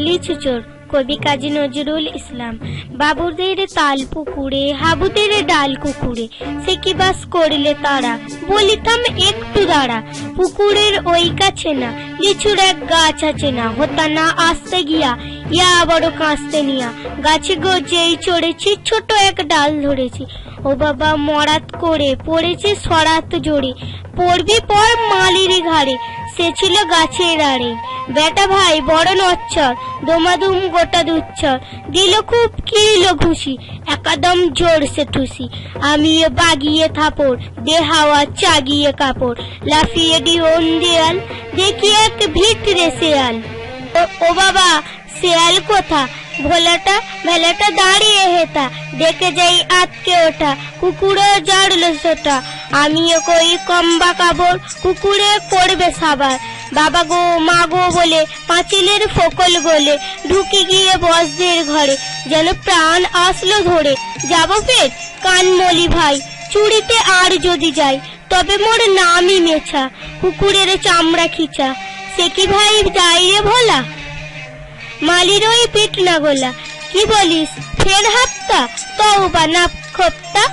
লিচু চোর কবি কাজী নজরুল ইসলাম। বাবুদের তাল পুকুরে, হাবুদের ডাল কুকুরে, সে কি বাস করলে তারা, বলিতাম একটু দাঁড়া। পুকুরের ওই কাছে না লিচুর এক গাছ আছে না, হতা না আসতে গিয়া ইয়া বড় কাঁচতে নিয়া, গাছে গো যেই চড়েছি ছোট এক ডাল ধরেছি। ও বাবা মরাত করে পড়েছে সরাত জোরে, পড়বি পর মালির ঘাড়ে, সে ছিল গাছের আড়ে। বেটা ভাই বড় নচ্ছর, দোমাদুম গোটা দুচ্ছর, দিল খুব কিরিল ঘুষি, একাদম জোরসে ঠুসি। আমিও বাগিয়ে থাপড়, দে হাওয়া চাগিয়ে কাপড়, লাফিয়ে ডিওন দেয়াল, দেখি এক ভিতরে শেয়াল। ও বাবা শেয়াল কোথা, ভোলাটা ভেলাটা দাঁড়িয়ে হেতা, দেখে যাই আটকে ওঠা, কুকুরে জাড়লো সেটা। আমিও কই কম্বা কাবড়, কুকুরে করবে সাবার। বাবা গো মা গো বলে পাঁচিলের ফোকল গলে, ঢুকে গিয়ে বসদের ঘরে, যেন প্রাণ আসলো ধরে। যাব পেট কানমলি ভাই, চুরিতে আর যদি যাই, তবে মোর নামই মেছা, কুকুরের চামড়া খিচা। সে কি ভাই যাই রে ভোলা, মালির ওই পিঠ না গোলা। কি বলিস ফের হাতটা, তওবা না খোপ্তা।